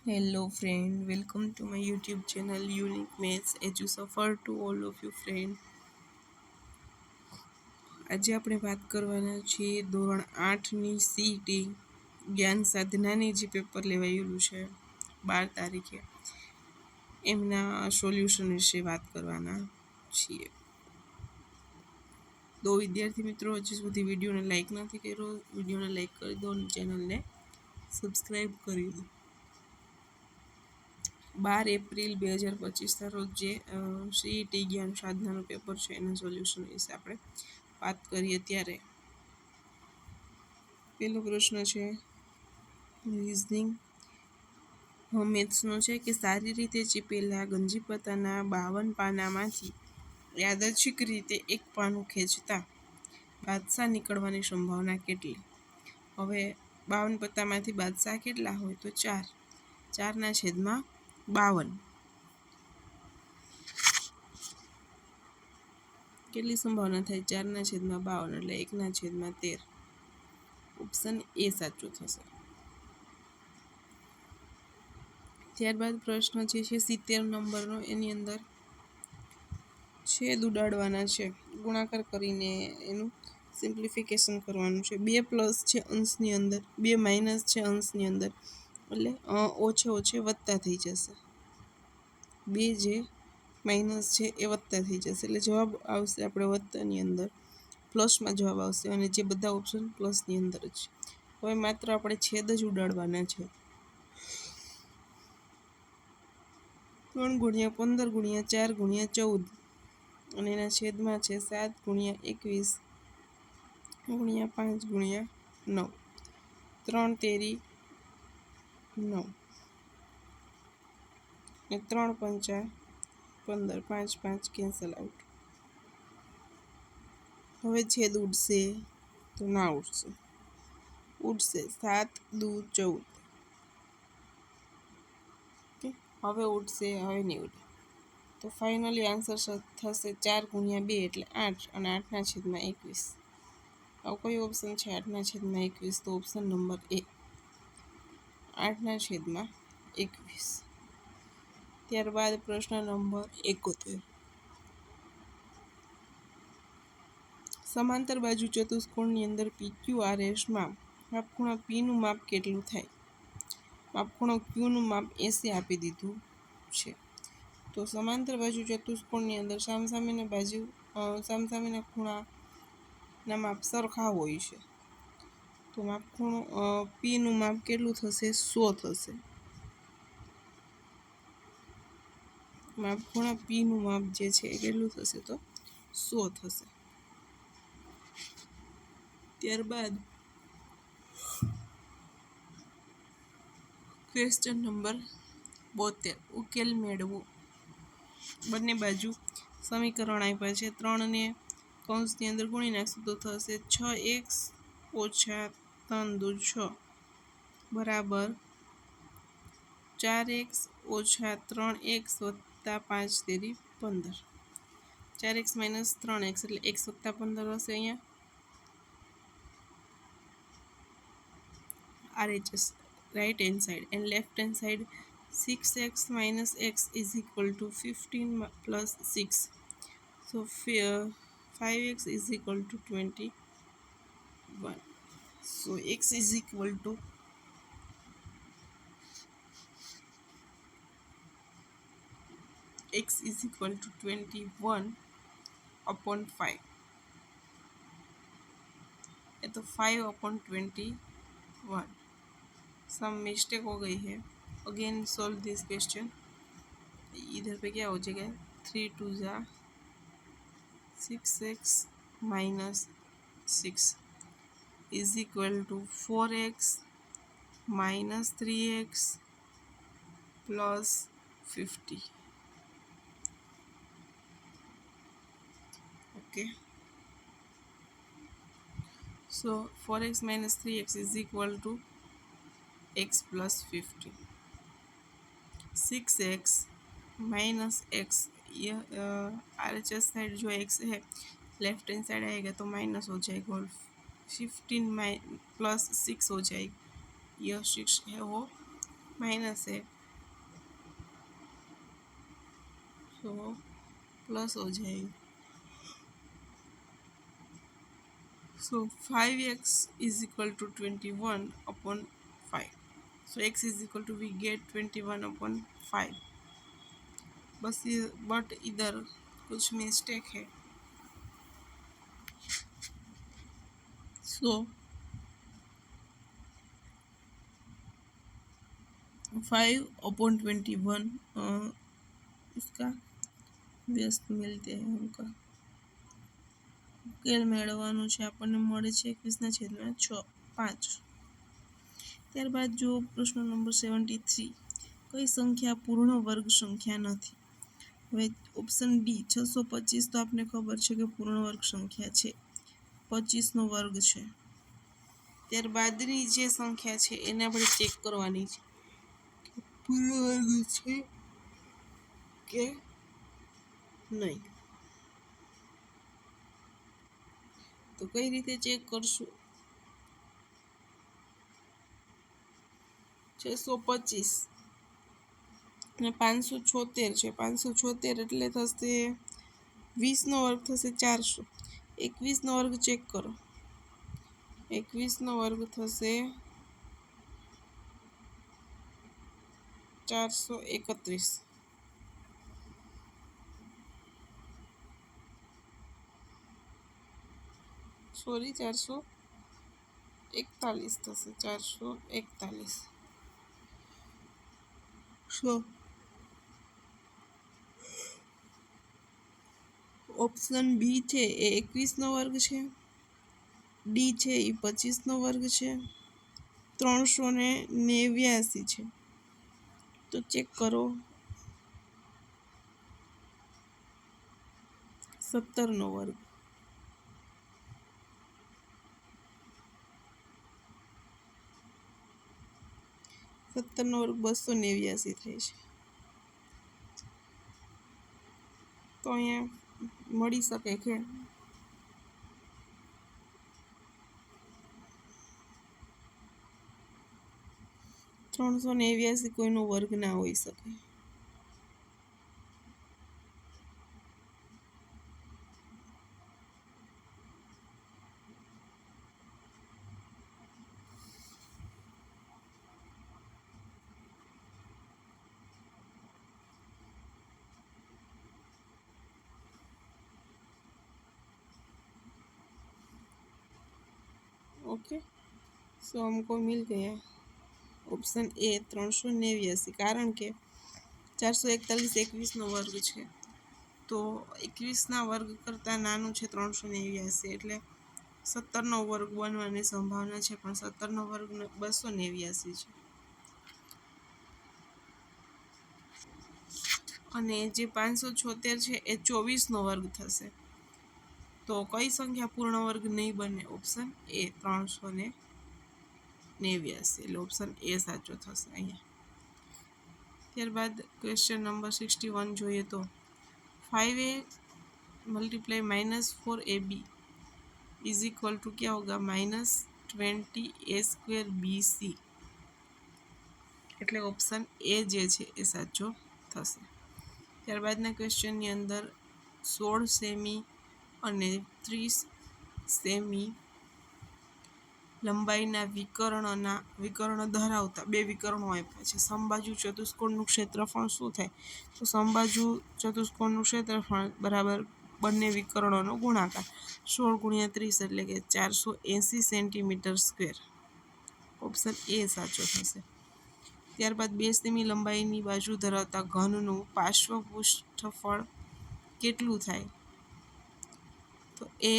Hello friend, welcome to my YouTube channel Unique Maths. As you suffer to all of you friend. આજે આપણે વાત કરવાના છીએ ધોરણ 8ની સીટી જ્ઞાન સાધનાની જે પેપર લેવાયેલું છે 12 તારીખે એમના સોલ્યુશન વિશે વાત કરવાના છીએ. તો વિદ્યાર્થી મિત્રો હજી સુધી વિડીયોને લાઈક નથી કર્યો, વિડીયોને લાઈક કરી દો અને ચેનલને સબસ્ક્રાઈબ કરી દો. 12 એપ્રિલ 2025 રોજ જે સીઈટી જ્ઞાન સાધનાનું પેપર છે એના સોલ્યુશન વિશે આપણે વાત કરીએ. ત્યારે પહેલો પ્રશ્ન છે રિઝનિંગ મેથ્સનો છે કે સારી રીતે ચીપેલા ગંજીપતાના 52 પાનામાંથી યાદચ્છિક રીતે એક પાનું ખેંચતા બાદશાહ નીકળવાની સંભાવના કેટલી? હવે 52 પત્તામાંથી બાદશાહ કેટલા હોય તો 4. 4/52 કેટલી સંભાવના થાય? 4/52 એટલે 1/13. ઓપ્શન એ સાચું થશે. ત્યારબાદ પ્રશ્ન જે છે 70 નંબરનો, એની અંદર છેદ ઉડાડવાના છે, ગુણાકાર કરીને એનું સિમ્પ્લિફિકેશન કરવાનું છે. 2 પ્લસ છે અંશની અંદર, 2 માઇનસ છે અંશની અંદર, એટલે ઓછે વત્તા થઈ જશે. 2 જે માઇનસ છે એ વત્તા થઈ જશે, એટલે જવાબ આવશે આપણે વત્તાની અંદર, પ્લસમાં જવાબ આવશે, અને જે બધા ઓપ્શન પ્લસની અંદર જ. હવે માત્ર આપણે છેદ જ ઉડાડવાના છે. 3×15×4×14 અને એના છેદમાં છે 7×21×5×9. 3×3 9 ને 3×5 15, 5 કેન્સલ આઉટ. હવે છેદ ઉડશે તો ના ઉડશે, 7×2 14. હવે ઉડશે, હવે નહીં ઉડે. તો ફાઇનલી આન્સર થશે 4×2 એટલે 8 અને 8/21. આવો કયો ઓપ્શન છે 8/21? તો ઓપ્શન નંબર એ, 8/21. ત્યારબાદ પ્રશ્ન નંબર 71. સમાંતર બાજુ ચતુષ્કોણની અંદર PQRSમાં માપખૂણા Pનું માપ કેટલું થાય? માપખૂણો Qનું માપ 80 આપી દીધું છે. તો સમાંતર બાજુ ચતુષ્કોણની અંદર સામસામેના ખૂણાના માપ સરખા હોય છે. તો માપખૂણો Pનું માપ કેટલું થશે? 100 થશે. માપખૂણા Pનું માપ જે છે એ કેટલું થશે? તો 100 થશે. ત્યારબાદ ક્વેશ્ચન નંબર 72, ઉકેલ મેળવો. બંને બાજુ સમીકરણ આપ્યા છે, 3ને કૌંસની અંદર ગુણી નાખશું તો થશે 6x - 3×6 બરાબર 4x - 3x + 5×15. 4x - 3x એટલે x + 15 હશે. અહીંયા RHS right hand side and left hand side 6x - x is equal to 15 plus 6. So 5x is equal to 21. So x is equal to 21/5. ये तो 5/21. सम मिस्टेक हो गई है. Again solve this question. इधर पे क्या हो जाएगा? 3×2 = 6x - 6 is equal to 4x - 3x plus 50. Okay. So 4x - 3x is equal to x plus 50. 6x minus x, यह RHS साइड जो x है लेफ्ट हैंड साइड आएगा तो माइनस हो जाएगा, और 15 प्लस 6 हो जाएगा. यह 6 है वो माइनस है, तो प्लस हो जाएगा। So 5x is equal to 21/5। So x is equal to we get 21/5। बस ये बट इधर कुछ मिस्टेक है। सो 5/21 इसका વ્યસ્ત મિલતે હૈ ઉનકા ઉકેલ મેળવવાનો છે આપણને મળે છે 21/6 ત્યારબાદ જો પ્રશ્ન નંબર 73 કઈ સંખ્યા પૂર્ણ વર્ગ સંખ્યા નથી। હવે ઓપ્શન ડી 625 તો આપને ખબર છે કે પૂર્ણ વર્ગ સંખ્યા છે, 25નો વર્ગ છે। ત્યારબાદની જે સંખ્યા છે એને આપણે ચેક કરવાની છે પૂર્ણ વર્ગ છે કે નહીં। તો કઈ રીતે ચેક કરશું? 625 અને 576 છે। 576 એટલે થશે 20નો વર્ગ થશે 400। 21નો વર્ગ ચેક કરો। 21નો વર્ગ થશે 431। સોરી 441 થશે 441। સો ઓપ્શન બી છે એ 21નો વર્ગ છે, ડી છે એ 25નો વર્ગ છે, 389 છે। તો ચેક કરો 17નો વર્ગ। 17નો વર્ગ 289 થાય છે। તો અહીંયા મળી શકે કે 389 કોઈનો વર્ગ ના હોઈ શકે। ओके, सो हमको मिल गया ऑप्शन ए 389, कारण के 441 21નો વર્ગ છે તો 21ના વર્ગ કરતાં નાનું છે 389 એટલે 17નો વર્ગ બનવાની સંભાવના છે, પણ 17નો વર્ગ 289 છે। અને જે 576 છે એ 24નો વર્ગ થશે। તો કઈ સંખ્યા પૂર્ણ વર્ગ નહીં બને? ઓપ્શન એ 389, એટલે ઓપ્શન એ સાચો થશે અહીંયા। ત્યારબાદ ક્વેશ્ચન નંબર 61 જોઈએ તો 5a multiply -4ab is equal to क्या होगा? -20a² BC, એટલે ઓપ્શન એ જે છે એ સાચો થશે। ત્યારબાદના ક્વેશ્ચનની અંદર 16 સેમી અને 30 સેમી લંબાઈના વિકર્ણ ધરાવતા બે વિકર્ણો આપ્યા છે। સમબાજુ ચતુષ્કોણનું ક્ષેત્રફળ શું થાય? તો સમબાજુ ચતુષ્કોણનું ક્ષેત્રફળ બરાબર બંને વિકર્ણોનો ગુણાકાર 16 × 30 એટલે કે 480 સેન્ટીમીટર²। ઓપ્શન એ સાચો થશે। ત્યારબાદ 2 સેમી લંબાઈની બાજુ ધરાવતા ઘનનું પાર્શ્વ પૃષ્ઠફળ કેટલું થાય? તો એ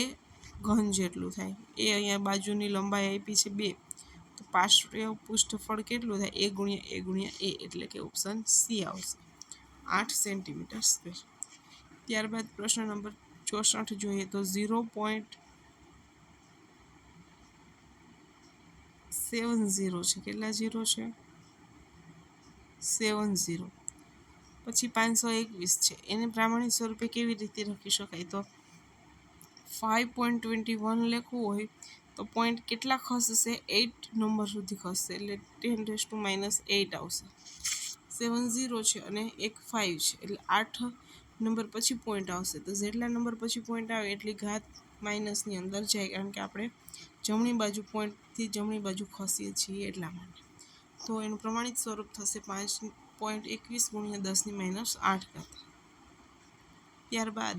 ઘન જેટલું થાય। એ અહીંયા બાજુની લંબાઈ આપી છે 2, તો પાર્શ્વ પૃષ્ઠફળ કેટલું થાય? a × a એટલે કે ઓપ્શન સી આવશે, 8 સેન્ટીમીટર²। ત્યારબાદ પ્રશ્ન નંબર 64 જોઈએ તો 0.70 છે। કેટલા 0 છે? 70। પછી 521 છે, એને પ્રામાણિક સ્વરૂપે કેવી રીતે લખી શકાય? તો 5.21 લખવું હોય તો પોઈન્ટ કેટલા ખસશે? 8 નંબર સુધી ખસશે, એટલે 10⁻⁸ આવશે। 70 છે અને એક 5 છે એટલે 8 નંબર પછી પોઈન્ટ આવશે, તો જેટલા નંબર પછી પોઈન્ટ આવે એટલી ઘાત માઇનસની અંદર જાય, કારણ કે આપણે જમણી બાજુ પોઈન્ટથી જમણી બાજુ ખસીએ છીએ એટલા માટે. તો એનું પ્રમાણિત સ્વરૂપ થશે 5.21 × 10⁻8. ત્યારબાદ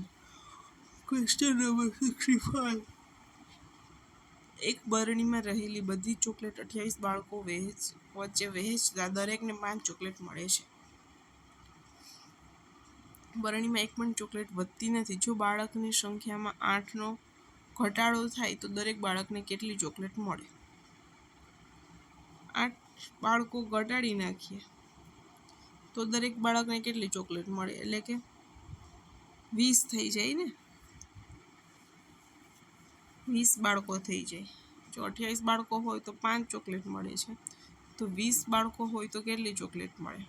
ક્વેશ્ચન નંબર 65. એક બરણીમાં રહેલી બધી ચોકલેટ 28 બાળકો વચ્ચે વહેંચતા દરેકને 5 ચોકલેટ મળે છે. બરણીમાં એક પણ ચોકલેટ વધતી નથી. જો બાળકની સંખ્યામાં 8નો ઘટાડો થાય તો દરેક બાળકને કેટલી ચોકલેટ મળે? 8 બાળકો ઘટાડી નાખીએ તો દરેક બાળકને કેટલી ચોકલેટ મળે? એટલે કે 20 થઈ જાય ને, 20 બાળકો થઈ જાય. જો 28 બાળકો હોય તો 5 ચોકલેટ મળે છે, તો 20 બાળકો હોય તો કેટલી ચોકલેટ મળે?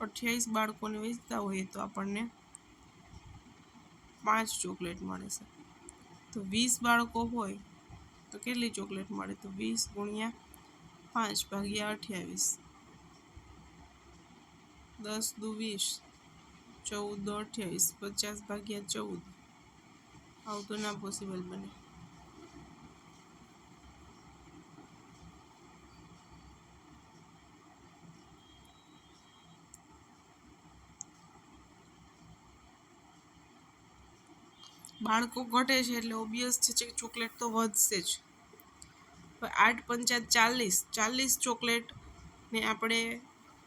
28 બાળકોને વેચતા હોય તો આપણને 5 ચોકલેટ મળે છે. તો 20 બાળકો હોય તો કેટલી ચોકલેટ મળે? તો 20 × 5 / 28. 10 દુ 20, 14 દુ 28, 50 / 14. આવું તો ના પોસિબલ બને. બાળકો ઘટે છે એટલે ઓબ્વિયસ છે કે ચોકલેટ તો વધશે જ. 8 × 5 = 40, 40 ચોકલેટ ને આપણે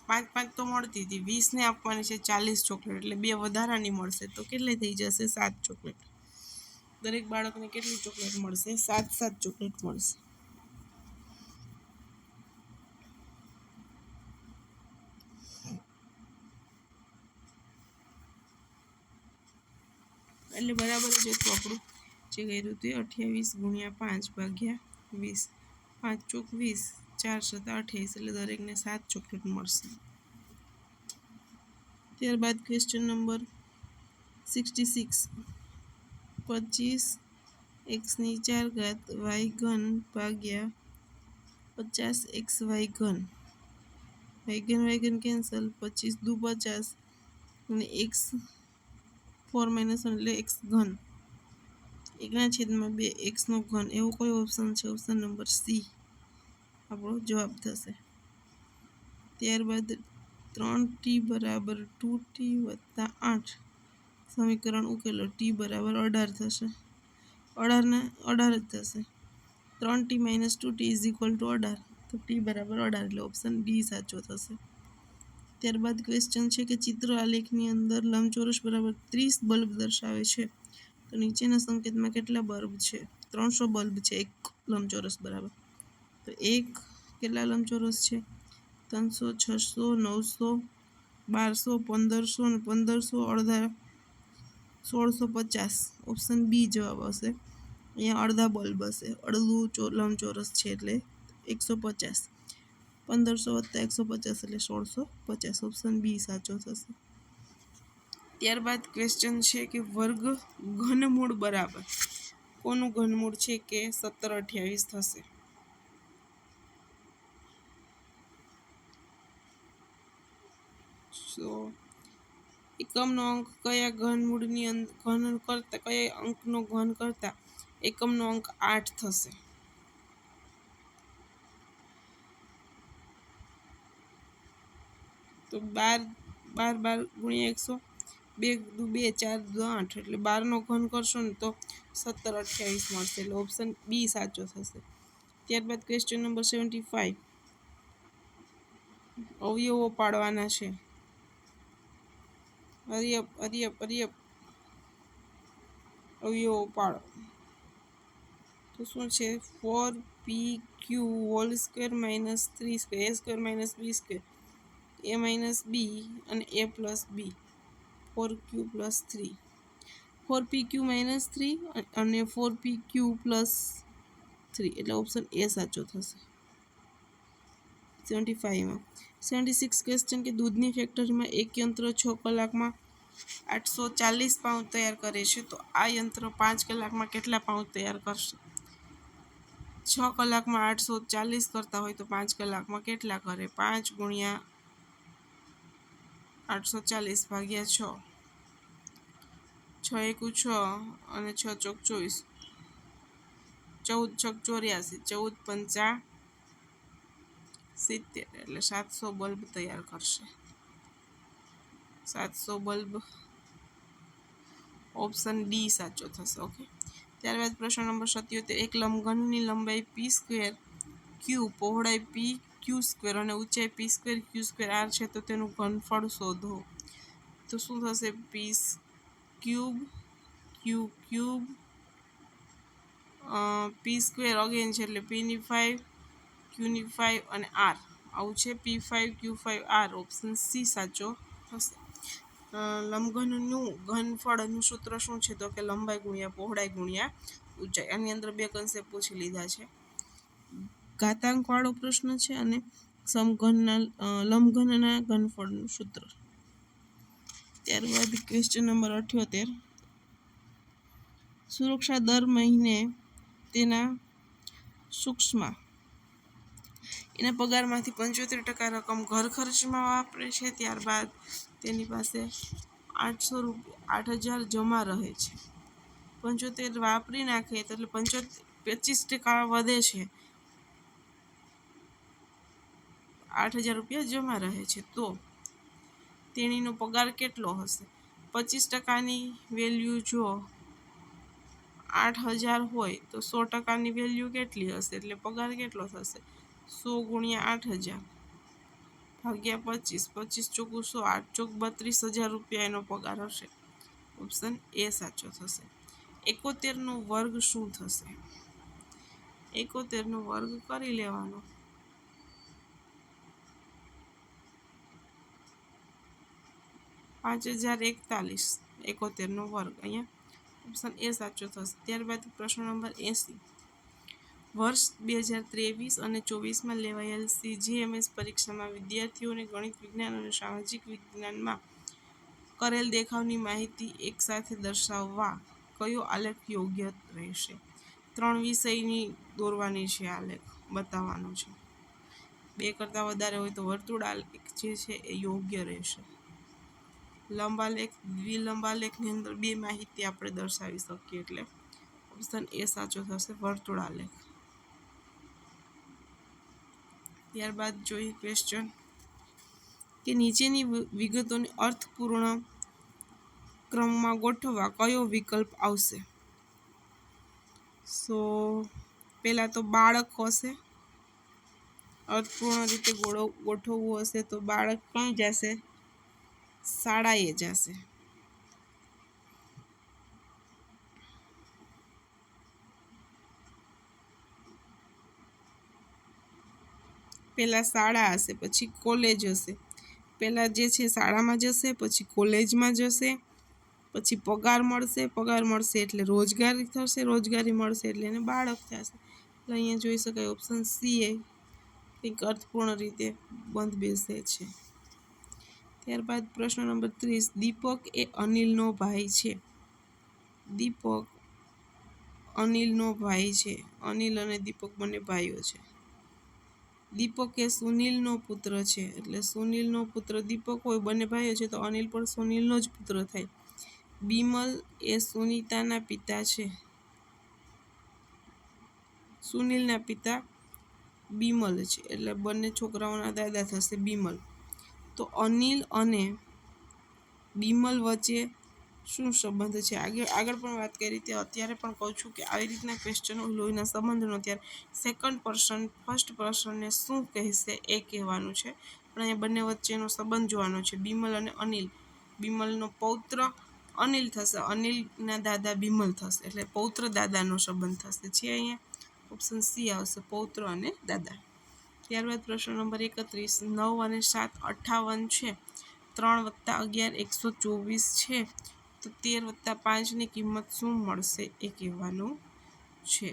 5 તો મળતી હતી, 20ને આપવાની છે 40 ચોકલેટ, એટલે 2 વધારાની મળશે, તો કેટલી થઈ જશે? 7 ચોકલેટ. દરેક બાળકને કેટલી ચોકલેટ મળશે? 7 ચોકલેટ મળશે. એટલે બરાબર જ હતું આપણું જે કર્યું તે 28 × 5 / 20. 5 ચોક 20, 4 × 7 = 28, એટલે દરેકને 7 ચોકલેટ મળશે. ત્યારબાદ question number 66. 25x⁴ y3 / 50xy3. y cancel, 25 દુ 50 અને x4 - 1 એટલે x3 1/2 x3. એવો કોઈ ઓપ્શન છે? ઓપ્શન નંબર સી આપણો જવાબ થશે. ત્યારબાદ 3t = 2t + 8 સમીકરણ ઉકેલો. t = 18 થશે, 18 જ થશે. 3t - 2t = 18, તો t = 18, એટલે ઓપ્શન ડી સાચો થશે. ત્યારબાદ ક્વેશ્ચન છે કે ચિત્ર આલેખની અંદર લંબચોરસ બરાબર 30 બલ્બ દર્શાવે છે, તો નીચેના સંકેતમાં કેટલા બલ્બ છે? 300 બલ્બ છે એક લંબચોરસ બરાબર. તો એક કેટલા લંબચોરસ છે? 300, 600, 900, 1200, 1500 અને 1500, અડધા 1650. ઓપ્શન બી જવાબ હશે. અહીંયા અડધા બલ્બ હશે, અડધું લંબચોરસ છે એટલે 150. 1500 + 150 એટલે 1650. ઓપ્શન બી સાચો થશે. ત્યારબાદ ક્વેશ્ચન છે કે વર્ગ ઘનમૂળ બરાબર કોનું ઘનમૂળ છે કે 17, 28 થશે? તો એકમનો અંક કયા ઘનમૂળની ઘન કરતા કયા અંકનો ઘન કરતા એકમનો અંક 8 થશે? તો 12 × 100, 2 દુ 2, 4 દુ 8, એટલે 12નો ઘન કરશો ને તો 17, 28 મળશે, એટલે ઓપ્શન બી સાચો થશે. ત્યારબાદ ક્વેશ્ચન નંબર 75. અવયવો પાડવાના છે. હરિયપ અવયવો પાડો. તો શું છે? 4pq² - 3² a² - b² a - b અને a + b. 4q + 3, 4pq - 3 અને 4pq + 3, એટલે ઓપ્શન એ સાચો થશે. 75માં 76 ક્વેશ્ચન કે દૂધની ફેક્ટરીમાં એક યંત્ર 6 કલાકમાં 840 પાઉન્ડ તૈયાર કરે છે, તો આ યંત્ર 5 કલાકમાં કેટલા પાઉન્ડ તૈયાર કરશે? 6 કલાકમાં 840 કરતા હોય તો 5 કલાકમાં કેટલા કરે? 5 ગુણ્યા 840 ભાગ્યા 6. 6 એકુ 6 અને 6 ચોક 24. 14 છક 84. 14 પંચા 70 એટલે 700 બલ્બ તૈયાર કરશે. 700 બલ્બ. ઓપ્શન ડી સાચો થશે. ઓકે. ત્યારબાદ પ્રશ્ન નંબર 77. એક લંબઘનની લંબાઈ પી સ્ક્વેર ક્યુ, પહોળાઈ પી ક્યુ સ્ક્વેર અને ઊંચાઈ પી સ્ક્વેર ક્યુ સ્ક્વેર આર છે તો તેનું ઘનફળ શોધો. તો શું થશે? પી ક્યુબ ક્યુ ક્યુબ પી સ્ક્વેર અગેન છે એટલે પીની 5 ક્યુની 5 અને આર આવું છે. P5 Q5 R. Option C સાચો થશે. લંબઘનનું ઘનફળનું સૂત્ર શું છે? તો કે લંબાઈ ગુણ્યા પહોળાઈ ગુણ્યા ઊંચાઈ. આની અંદર બે કન્સેપ્ટ પૂછી લીધા છે. ઘાતાંકવાળો પ્રશ્ન છે અને લંબઘનના ઘનફળનું સૂત્ર. ત્યારબાદ ક્વેશ્ચન નંબર 78. સુરક્ષા દર મહિને તેના સૂક્ષ્મ એના પગારમાંથી 75% રકમ ઘર ખર્ચમાં વાપરે છે. ત્યારબાદ તેની પાસે 8,000 જમા રહે છે. 75 વાપરી નાખે તો એટલે 25% વધે છે. 8,000 રૂપિયા જમા રહે છે તો તેણીનો પગાર કેટલો હશે? 25%ની વેલ્યુ જો 8,000 હોય તો 100%ની વેલ્યુ કેટલી હશે? એટલે પગાર કેટલો થશે? 100 ગુણ્યા 8,000 ભાગ્યા 25. 25 ચોકુ 100. 8 ચોક 32,000 રૂપિયા એનો પગાર હશે. ઓપ્શન એ સાચો થશે. 71 નો વર્ગ શું થશે? 71 નો વર્ગ કરી લેવાનો. 5,041. 71 નો વર્ગ અહીંયા ઓપ્શન એ સાચો થશે. ત્યારબાદ પ્રશ્ન નંબર 80. વર્ષ 2023 અને 24માં લેવાયેલ CGMS પરીક્ષામાં વિદ્યાર્થીઓને ગણિત, વિજ્ઞાન અને સામાજિક વિજ્ઞાનમાં કરેલ દેખાવની માહિતી એકસાથે દર્શાવવા કયો આલેખ યોગ્ય રહેશે? 3 વિષયની દોરવાની છે. આલેખ બતાવવાનો છે. 2 કરતાં વધારે હોય તો વર્તુળ આલેખ જે છે એ યોગ્ય રહેશે. લંબાલેખ, દ્વિલંબાલેખની અંદર 2 માહિતી આપણે દર્શાવી શકીએ એટલે ઓપ્શન એ સાચો થશે, વર્તુળ આલેખ. ત્યારબાદ જોઈએ ક્વેશ્ચન કે નીચેની વિગતોને અર્થપૂર્ણ ક્રમમાં ગોઠવવા કયો વિકલ્પ આવશે? સો પહેલાં તો બાળક હશે. અર્થપૂર્ણ રીતે ગોઠવવું હશે તો બાળક ક્યાં જશે? શાળાએ જશે. પહેલાં શાળા હશે, પછી કોલેજ હશે. પહેલાં જે છે શાળામાં જશે, પછી કોલેજમાં જશે, પછી પગાર મળશે એટલે રોજગારી થશે, રોજગારી મળશે એટલે એને બાળક થશે. એટલે અહીંયા જોઈ શકાય ઓપ્શન સી એ કંઈક અર્થપૂર્ણ રીતે બંધ બેસે છે. ત્યારબાદ પ્રશ્ન નંબર 30. દીપક એ અનિલનો ભાઈ છે. દીપક અનિલનો ભાઈ છે. અનિલ અને દીપક બંને ભાઈઓ છે. દીપક એ સુનિલનો પુત્ર છે. એટલે સુનિલનો પુત્ર દીપક હોય, બંને ભાઈઓ છે તો અનિલ પણ સુનિલનો જ પુત્ર થાય. બિમલ એ સુનીતાના પિતા છે. સુનિલના પિતા બિમલ છે એટલે બંને છોકરાઓના દાદા થશે બિમલ. તો અનિલ અને બિમલ વચ્ચે શું સંબંધ છે? આગળ પણ વાત કરી હતી, અત્યારે પણ કહું છું કે આવી રીતના ક્વેશ્ચન હોય લોહીના સંબંધનો ત્યારે સેકન્ડ પર્સન ફર્સ્ટ પર્સનને શું કહેશે એ કહેવાનું છે. પણ અહીંયા બંને વચ્ચેનો સંબંધ જોવાનો છે. બિમલ અને અનિલ. બિમલનો પૌત્ર અનિલ થશે, અનિલના દાદા બિમલ થશે એટલે પૌત્ર દાદાનો સંબંધ થશે. છે અહીંયા ઓપ્શન સી આવશે, પૌત્ર અને દાદા. ત્યારબાદ પ્રશ્ન નંબર 31. 9 અને 7 58 છે. 3 + 11 124 છે. તો 13 + 5ની કિંમત શું મળશે એ કહેવાનું છે.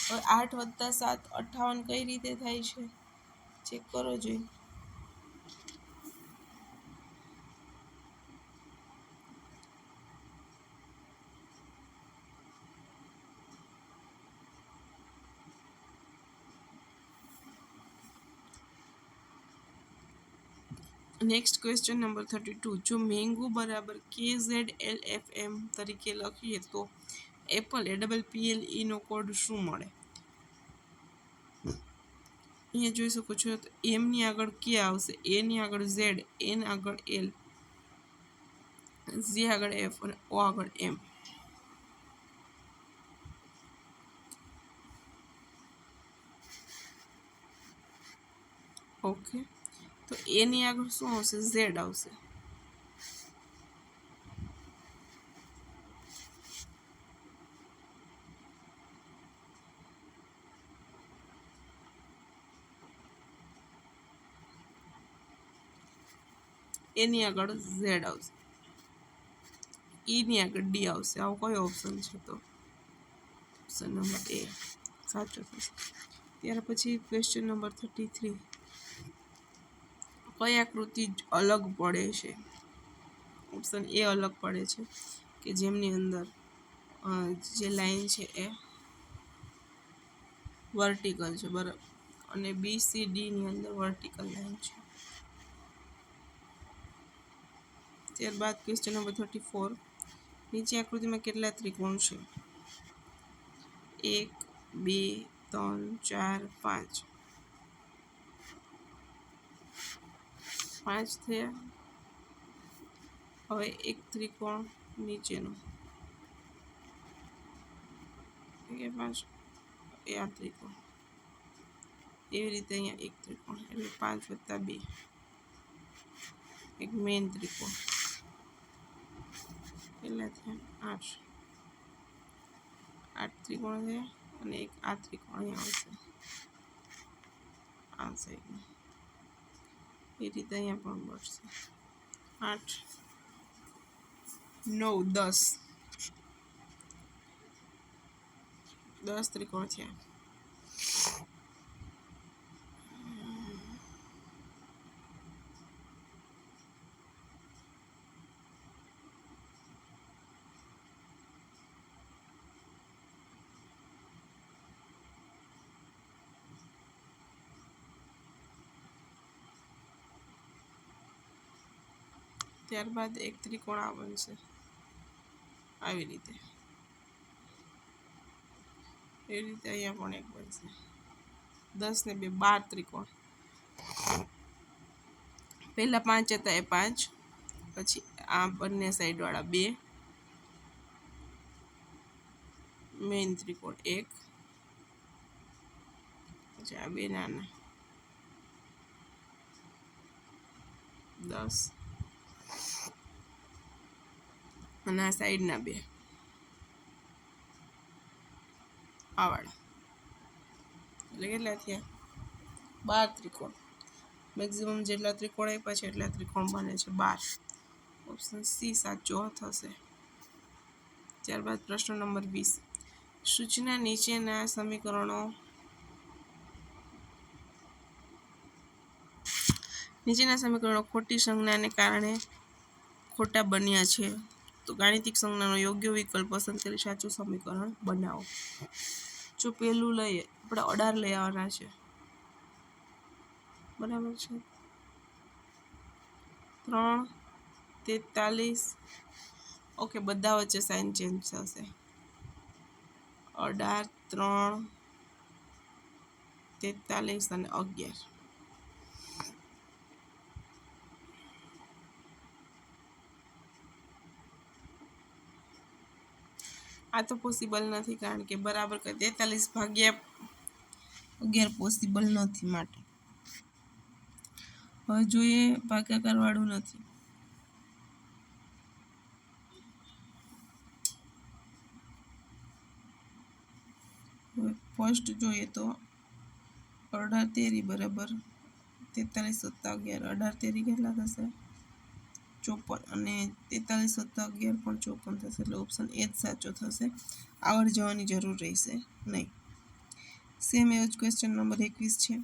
હવે 8 + 7 58 કઈ રીતે થાય છે ચેક કરો જોઈએ. Next question number 32. જો મેંગો બરાબર KZLFM તરીકે લખીએ તો એપલ APPLE નો કોડ શું મળે? અહીંયા જોઈ શકો છો તો એમની આગળ કે આવશે, એની આગળ ઝેડ, એન આગળ એલ, ઝી આગળ એફ અને ઓ આગળ એમ. ઓકે, તો એની આગળ શું આવશે? ઝેડ આવશે. એની આગળ ઝેડ આવશે, ઈની આગળ ડી આવશે. આવો કયો ઓપ્શન છે? તો ઓપ્શન નંબર એ સાચો થશે. ત્યાર પછી ક્વેશ્ચન નંબર 33. કઈ આકૃતિ અલગ પડે છે? ઓપ્શન એ અલગ પડે છે કે જેમની અંદર જે લાઈન છે એ વર્ટિકલ છે, બરાબર, અને BCD ની અંદર વર્ટિકલ લાઈન છે. ત્યારબાદ ક્વેશ્ચન નંબર 34. નીચે આકૃતિમાં કેટલા ત્રિકોણ છે? 1 2 3 4 5. 5 થયા. હવે એક ત્રિકોણ નીચેનો, એ 5 એ આ ત્રિકોણ, એવી રીતે અહીંયા એક ત્રિકોણ એટલે 5 + 2 એક મેઇન ત્રિકોણ, કેટલા થયા? 8. 8 ત્રિકોણ થયા અને એક આ ત્રિકોણ અહીંયા આવશે આ સાઈડમાં, એ રીતે અહીંયા પણ મળશે. 8 9 10 10 ત્રિકોણ થયા. ત્યારબાદ એક ત્રિકોણ આ બનશે આવી રીતે, એવી રીતે અહીંયા પણ એક બનશે. 10 ને 2 12 ત્રિકોણ. પહેલા 5 હતા એ 5, પછી આ બંને સાઈડવાળા 2, મેઇન ત્રિકોણ 1, પછી આ 2 નાના 10 અને આ સાઈડના 2 આવાળા, એટલે કેટલા થયા? 12 ત્રિકોણ. મેક્સિમમ જેટલા ત્રિકોણ આપ્યા છે એટલા ત્રિકોણ બને છે 12. ઓપ્શન સી સાચો થશે. ત્યારબાદ પ્રશ્ન નંબર 20. સૂચના નીચેના સમીકરણો ખોટી સંજ્ઞાને કારણે ખોટા બન્યા છે, તો ગાણિતિક સંજ્ઞાનો યોગ્ય વિકલ્પ પસંદ કરી સાચું સમીકરણ બનાવો. જો પહેલું લઈએ આપણે 18 લઈ આવવાના છે, બરાબર છે. 3 43. ઓકે, બધા વચ્ચે સાઇન ચેન્જ થશે. 18 3 43 અને 11. આ તો પોસિબલ નથી, કારણ કે બરાબર 43 ભાગ્યા 11 પોસિબલ નથી. માટે હવે જોઈએ ભાગાકાર વાળું નથી. ફર્સ્ટ જોઈએ તો 18 તેરી બરાબર 43 + 11. 18 તેરી કેટલા થશે? 54 અને 43 + 11 પણ 54 થશે. એટલે ઓપ્શન એ જ સાચો થશે. આગળ જવાની જરૂર રહેશે નહીં. સેમ એવો જ ક્વેશ્ચન નંબર 21 છે.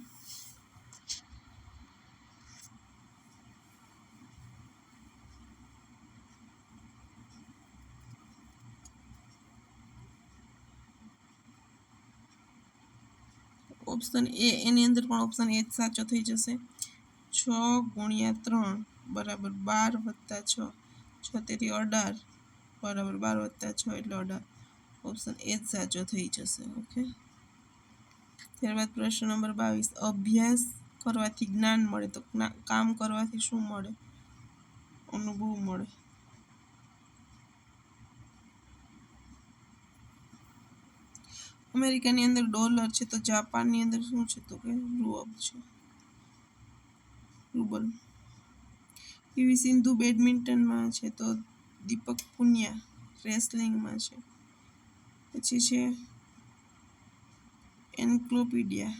ઓપ્શન એ, એની અંદર પણ ઓપ્શન એ જ સાચો થઈ જશે. 6 ગુણ્યા 3 બરાબર 12 + 6 6 તેરી 18 બરાબર 12 + 6 એટલે 18 ઓપ્શન એ જ સાચો થઈ જશે ઓકે ત્યારબાદ પ્રશ્ન નંબર 22 અભ્યાસ કરવાથી જ્ઞાન મળે તો કામ કરવાથી શું મળે અનુભવ મળે અમેરિકાની અંદર ડોલર છે તો જાપાનની અંદર શું છે તો કે રૂબલ છે રૂબલ પીવી સિંધુ બેડમિન્ટનમાં છે તો દીપક પુનિયા રેસલિંગમાં છે પછી છે એન્સાઇક્લોપીડિયા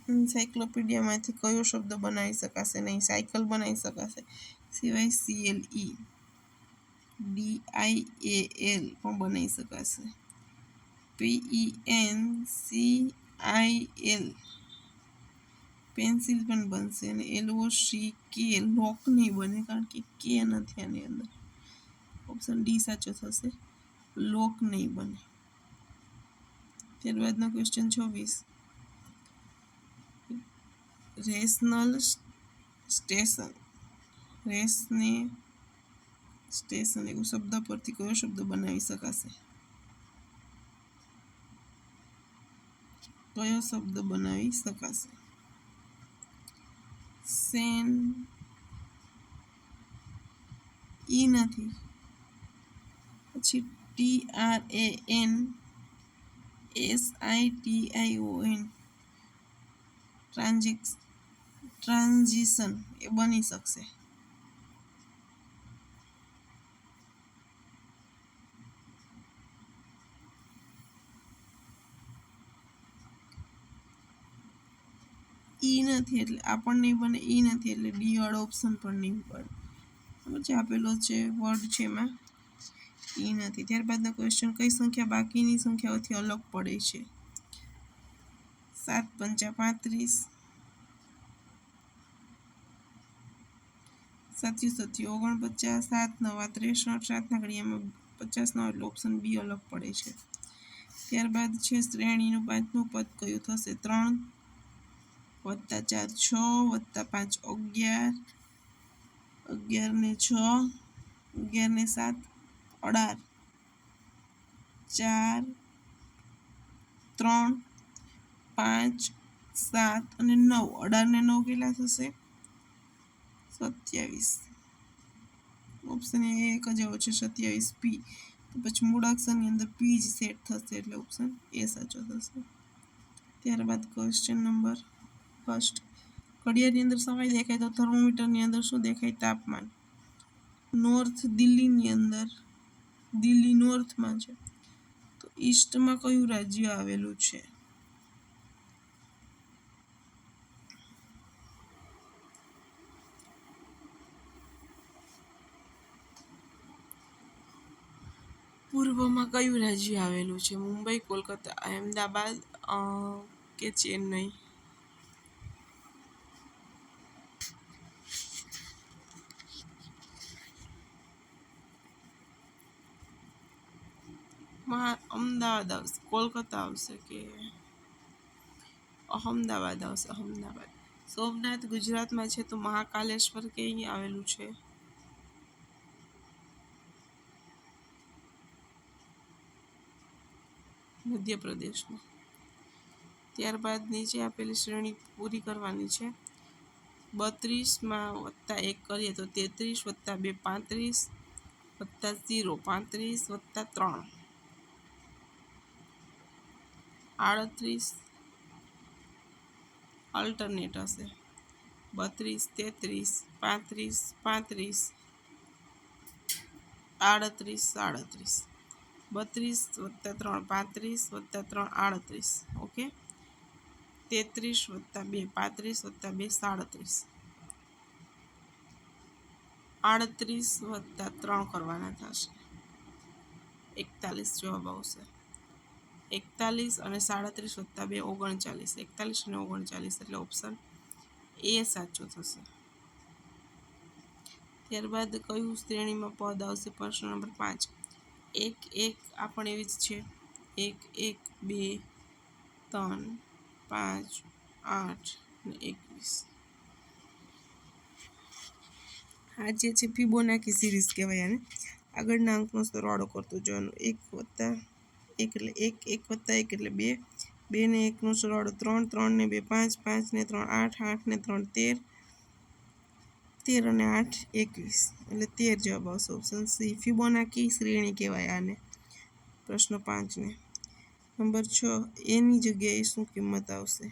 એન્સાઇક્લોપીડિયામાંથી કયો શબ્દ બનાવી શકાશે નહીં સાયકલ બનાવી શકાશે સિવાય CLE DIAL પણ બનાવી શકાશે PENCIL પેન્સિલ પણ બનશે અને LOCK લોક નહીં બને કારણ કે કે નથી આની અંદર ઓપ્શન ડી સાચો થશે લોક નહીં બને ત્યારબાદનો ક્વેશ્ચન 26 રેશનલ સ્ટેશન રેસને સ્ટેશન એવું શબ્દ પરથી કયો શબ્દ બનાવી શકાશે કયો શબ્દ બનાવી શકાશે સેન ઈ નથી પછી TRANSITION ટ્રાન્ઝિશન એ બની શકશે ઈ નથી એટલે આ પણ નહીં બને ઈ નથી એટલે ડી વાળો ઓપ્શન પણ નહીં પડે સમજ આપેલો છે વર્ડ છે એમાં ઈ નથી ત્યારબાદનો ક્વેશ્ચન કઈ સંખ્યા બાકીની સંખ્યાઓથી અલગ પડે છે 7 × 5 = 35 7 × 7 = 49 7 × 9 = 63 7 ઘડિયામાં 50 એટલે ઓપ્શન બી અલગ પડે છે ત્યારબાદ છે શ્રેણીનું પાંચમું પદ કયું થશે 3 + 4 6 + 5 11 11 ને 6 11 ને 7 18 4 3 5 7 અને 9 18 ને 9 કેટલા થશે 27 ઓપ્શન એ એક જ આવ્યો છે 27 પી તો પછી મૂળાક્ષરની અંદર પી જ સેટ થશે એટલે ઓપ્શન એ સાચો થશે ત્યારબાદ ક્વેશ્ચન નંબર 1 ઘડિયાળની અંદર સમય દેખાય તો થર્મોમીટરની અંદર શું દેખાય તાપમાન નોર્થ દિલ્હીની અંદર દિલ્હી નોર્થમાં છે તો ઈસ્ટમાં કયું રાજ્ય આવેલું છે પૂર્વમાં કયું રાજ્ય આવેલું છે મુંબઈ કોલકાતા અહેમદાબાદ કે ચેન્નઈ અમદાવાદ આવશે કોલકાતા આવશે કે અહમદાબાદ આવશે અહમદાબાદ સોમનાથ ગુજરાતમાં છે તો મહાકાલેશ્વર કે અહીં આવેલું છે મધ્યપ્રદેશમાં ત્યારબાદ નીચે આપેલી શ્રેણી પૂરી કરવાની છે 32માં +1 કરીએ તો 33 + 2 35 +0 35 + 3 38 અલ્ટરનેટ હશે 32 33 35 35 38 37 32 + 3 35 + 3 38 ઓકે 33 + 2 35 + 2 37 38 + 3 કરવાના થશે 41 જવાબ આવશે 41 અને 37 + 2 39 41 અને 39 એટલે ઓપ્શન એ સાચો થશે ત્યારબાદ કયું શ્રેણીમાં પદ આવશે પ્રશ્ન નંબર 5 1 1 આ પણ એવી જ છે 1 1 2 3, 5, 8 ને 21. આ જે છે ફિબોનાકી સિરીઝ કહેવાય આને. આગળના અંકનો સરવાળો કરતો જવાનો. 1 + 1 એટલે 1, 1 + 1 એટલે 2, 2 ને 1નો સરવાળો 3, 3 ને 2 5, 5 ને 3 8, 8 ને 3 13, 13 અને 8 21 એટલે 13 જવાબ આવશે. ઓપ્શન સી ફિબોનાકી શ્રેણી કહેવાય આને. પ્રશ્ન 5 ને નંબર 6, એની જગ્યાએ શું કિંમત આવશે?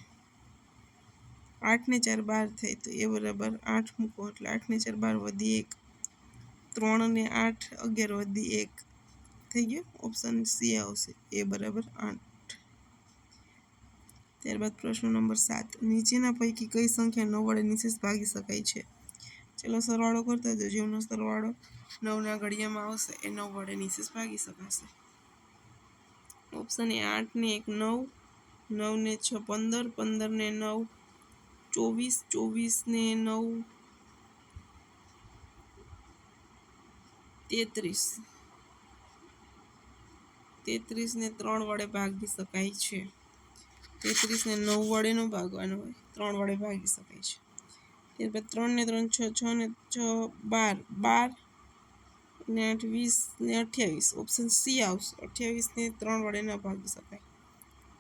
8 ને 4 12 થાય તો એ બરાબર 8 મૂકો એટલે 8 ને 4 12 વધી 1, 3 ને 8 11 વધી 1 થઈ ગયું. ઓપ્શન સી આવશે, એ બરાબર 8. ત્યારબાદ પ્રશ્ન નંબર 7, નીચેના પૈકી કઈ સંખ્યા 9 વડે નિશેષ ભાગી શકાય છે? ચલો સરવાળો કરતા જજો. જેનો સરવાળો 9ના ઘડિયામાં આવશે એ 9 વડે નિશેષ ભાગી શકાશે. ઓપ્શન એ 8 ને 1 9, 9 ને 6 15, 15 ને 9 24, 24 ને 9 33, 33 ને 3 વડે ભાગી શકાય છે. 33 ને 9 વડે ન ભાગવાનું હોય, 3 વડે ભાગી શકાય છે. ત્યારબાદ 3 ને 3 6, 6 ને 6 12, 12 ને 8 20 ને 28. ઓપ્શન સી આવશે. 28 ને 3 વડે ન ભાગી શકાય.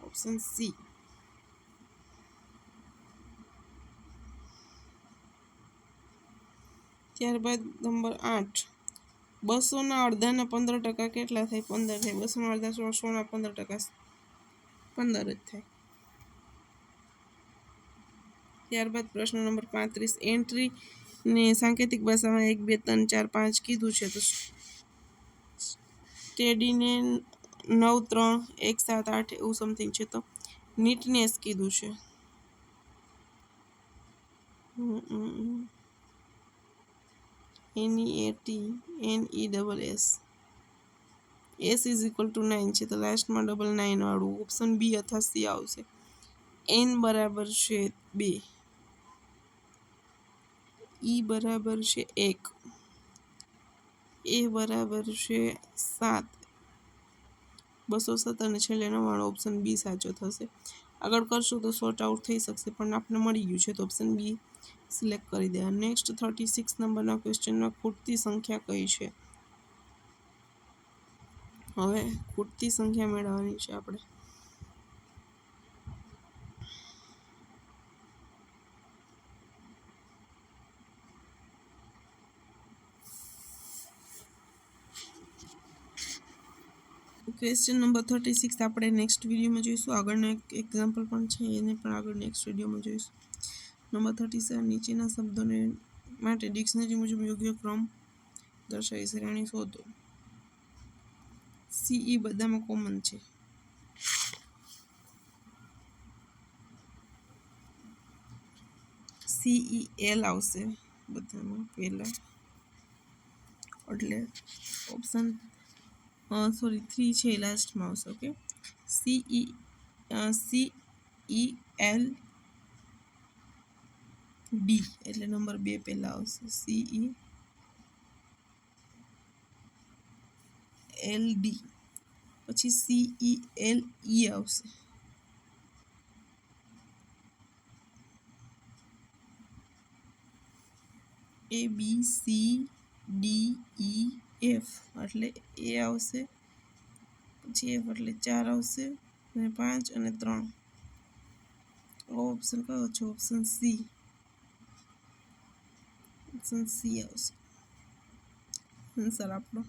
Option C. ત્યારબાદ નંબર 8, 200ના અડધાના 15% કેટલા થાય? 15 થાય. 200ના અડધા 100ના 15% 15 જ થાય. ત્યારબાદ પ્રશ્ન નંબર 35, એન્ટ્રીને સાંકેતિક ભાષામાં 1 2 3 4 5 કીધું છે તો સ્ટેડીને 9 3 1 7 8 એવું સમથિંગ છે તો નીટનેસ કીધું છે. NEAT NESS S = 9 છે તો લાસ્ટમાં 9 વાળું ઓપ્શન બી અથવા સી આવશે. N બરાબર છે 2, E બરાબર છે 1, A બરાબર છે 7, 217 અને છેલ્લે 99. ઓપ્શન બી સાચો થશે. આગળ કરશું તો શોર્ટ આઉટ થઈ શકશે પણ આપણે મળી ગયું છે તો ઓપ્શન બી સિલેક્ટ કરી દેવા. નેક્સ્ટ 36 નંબરના ક્વેશ્ચનમાં ખૂટતી સંખ્યા કઈ છે? હવે ખૂટતી સંખ્યા મેળવવાની છે આપણે. ક્વેશ્ચન નંબર 36 આપણે નેક્સ્ટ વિડીયોમાં જોઈશું. આગળનો એક એક્ઝામ્પલ પણ છે એને પણ આગળ નેક્સ્ટ વિડીયોમાં જોઈશું. નંબર 37, નીચેના શબ્દોને માટે ડિક્શનરી મુજબ યોગ્ય ક્રમ દર્શાવી શ્રેણી શોધો. CE બધામાં કોમન છે. CEL આવશે બધામાં પહેલા એટલે ઓપ્શન 3 છે લાસ્ટમાં આવશે. ઓકે, CEL D એટલે નંબર 2 પહેલા આવશે. CEL D પછી CEL E આવશે. A B C D E F એટલે A આવશે, પછી F એટલે 4 આવશે અને 5 અને 3. ઓપ્શન કયો છે? Option C. ઓપ્શન સી આવશે આન્સર આપણો.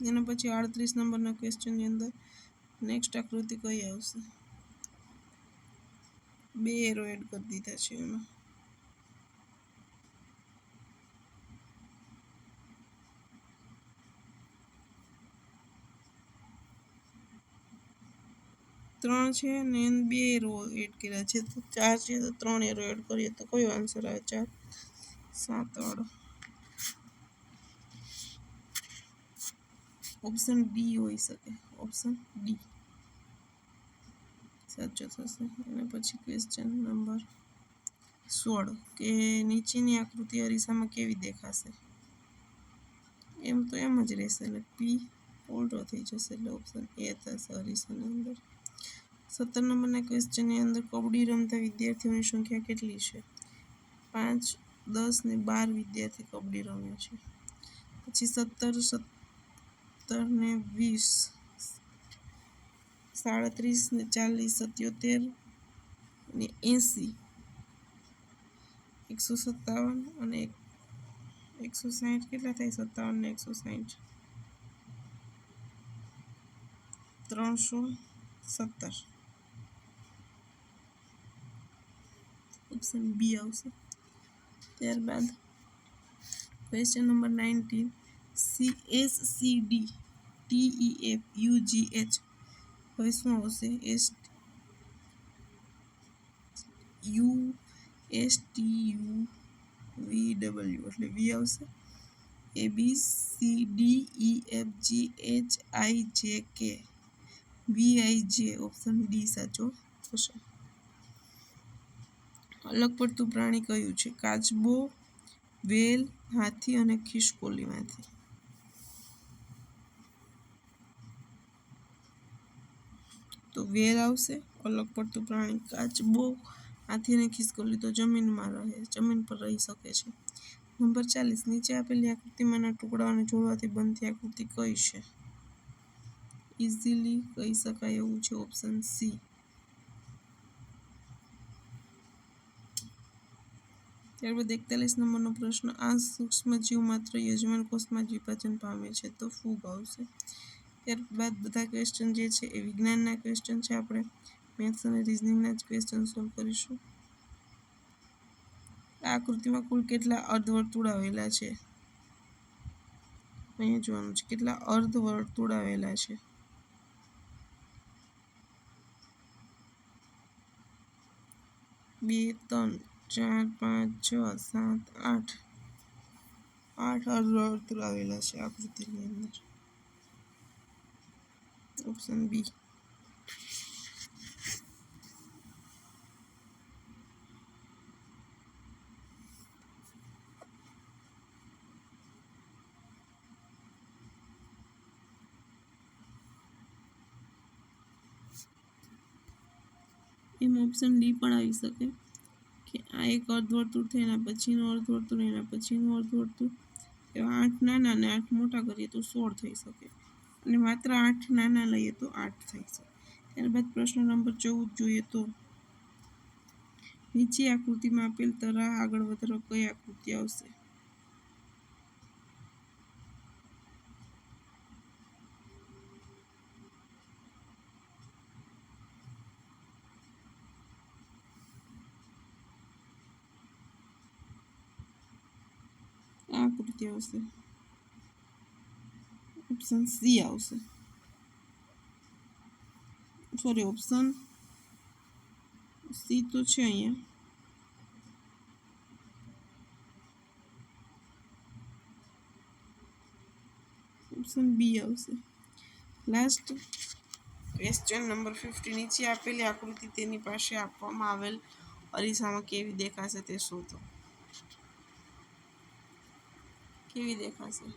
એના પછી 38 નંબરના ક્વેશ્ચનની અંદર નેક્સ્ટ આકૃતિ કઈ આવશે? 2 એરો એડ કરી દીધા છે એમાં. ત્રણ છે ને 2 એરો એડ કર્યા છે તો 4 છે તો 3 એરો એડ કરીએ તો કયો આન્સર આવે? 4 7 વાળો. ઓપ્શન ડી હોઈ શકે. ઓપ્શન ડી સાચો થશે. અને પછી ક્વેશ્ચન નંબર 16, કે નીચેની આકૃતિ અરીસામાં કેવી દેખાશે? એમ તો એમ જ રહેશે ને P ઉલટો થઈ જશે એટલે ઓપ્શન એ થશે અરીસાની અંદર. 17 નંબરના ક્વેશ્ચનની અંદર કબડ્ડી રમતા વિદ્યાર્થીઓની સંખ્યા કેટલી છે? 5, 10 ને 12 વિદ્યાર્થી કબડ્ડી રમે છે. પછી 17, 17 ને 20, 37 ને 40, 77 ને 80, 157 અને 160 કેટલા થાય? 57 ને 160, 317. ઓપ્શન બી આવશે. ત્યારબાદ question number 19, CSCD TEF UGH હવે શું આવશે? STUVW એટલે વી આવશે. ABCDEFGHIJK VIJ ઓપ્શન ડી સાચો થશે. અલગ પડતું પ્રાણી કયું છે? કાચબો, વેલ, હાથી અને ખિસકોલીમાંથી. તો વેલ આવશે. અલગ પડતું પ્રાણી કાચબો, હાથી અને ખિસકોલી તો જમીનમાં રહે, જમીન પર રહી શકે છે. નંબર 40, નીચે આપેલી આકૃતિમાંના ટુકડાઓને જોડવાથી બનતી આકૃતિ કઈ છે? ઇઝીલી કહી શકાય એવું છે ઓપ્શન સી. ત્યારબાદ 41 નંબરનો પ્રશ્ન, આ સૂક્ષ્મજીવ માત્ર યજમાન કોષમાં જ વિભાજન પામે છે, તો ફૂગ આવશે. ત્યારબાદ બધા ક્વેશ્ચન જે છે એ વિજ્ઞાનના ક્વેશ્ચન છે. આપણે મેથ્સ અને રિઝનિંગના જ ક્વેશ્ચન સોલ્વ કરીશું. આ આકૃતિમાં કુલ કેટલા અર્ધવર્તુળ આવેલા છે? અહીંયા જોવાનું છે કેટલા અર્ધવર્તુળ આવેલા છે. 2, 3, 4, 5, 6, 7, 8. 8 અર્ધવર્તુળ આવેલા છે આકૃતિની અંદર. Option B. એમ ઓપ્શન ડી પણ આવી શકે કે આ એક અર્ધવર્તુળ થાય, એના પછીનું અર્ધવર્તુળ, એના પછીનું અર્ધવર્તુળ, એવા 8 નાના અને 8 મોટા કરીએ તો 16 થઈ શકે, અને માત્ર 8 નાના લઈએ તો 8 થઈ શકે. ત્યારબાદ પ્રશ્ન નંબર 14 જોઈએ તો, નીચે આકૃતિમાં આપેલ તરાહ આગળ વધારવા કઈ આકૃતિ આવશે? આ આકૃતિ આવશે. ઓપ્શન સી આવશે. સોરી, ઓપ્શન સી તો છે અહીંયા. ઓપ્શન બી આવશે. લાસ્ટ ક્વેશ્ચન નંબર 50, નીચે આપેલી આકૃતિ તેની પાસે આપવામાં આવેલ અરીસામાં કેવી દેખાશે તે શોધો. કેવી દેખાશે?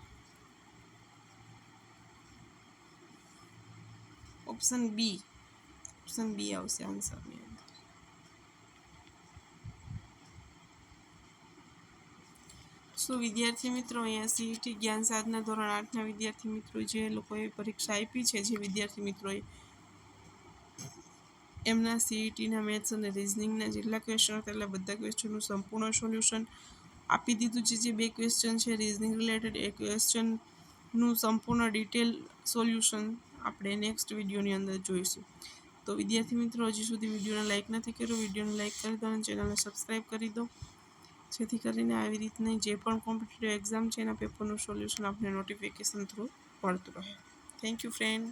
Option B. ઓપ્શન બી આવશે આન્સરની અંદર. સો વિદ્યાર્થી મિત્રો, અહીંયા સીઈટી જ્ઞાન સાધના ધોરણ 8ના વિદ્યાર્થી મિત્રો જે લોકોએ પરીક્ષા આપી છે, જે વિદ્યાર્થી મિત્રોએ એમના સીઈટીના મેથ્સ અને રિઝનિંગના જેટલા ક્વેશ્ચન હતા એટલા બધા ક્વેશ્ચનનું સંપૂર્ણ સોલ્યુશન આપી દીધું છે. જે 2 ક્વેશ્ચન છે રિઝનિંગ રિલેટેડ, એ ક્વેશ્ચનનું સંપૂર્ણ ડિટેલ સોલ્યુશન આપણે નેક્સ્ટ વિડીયોની અંદર જોઈશું. તો વિદ્યાર્થી મિત્રો, હજી સુધી વિડીયોને લાઇક નથી કર્યો, વિડીયોને લાઇક કરી દો અને ચેનલને સબસ્ક્રાઈબ કરી દો, જેથી કરીને આવી રીતની જે પણ કોમ્પિટિટિવ એક્ઝામ છે એના પેપરનું સોલ્યુશન આપણે નોટિફિકેશન થ્રુ મળતું રહે. Thank you friend.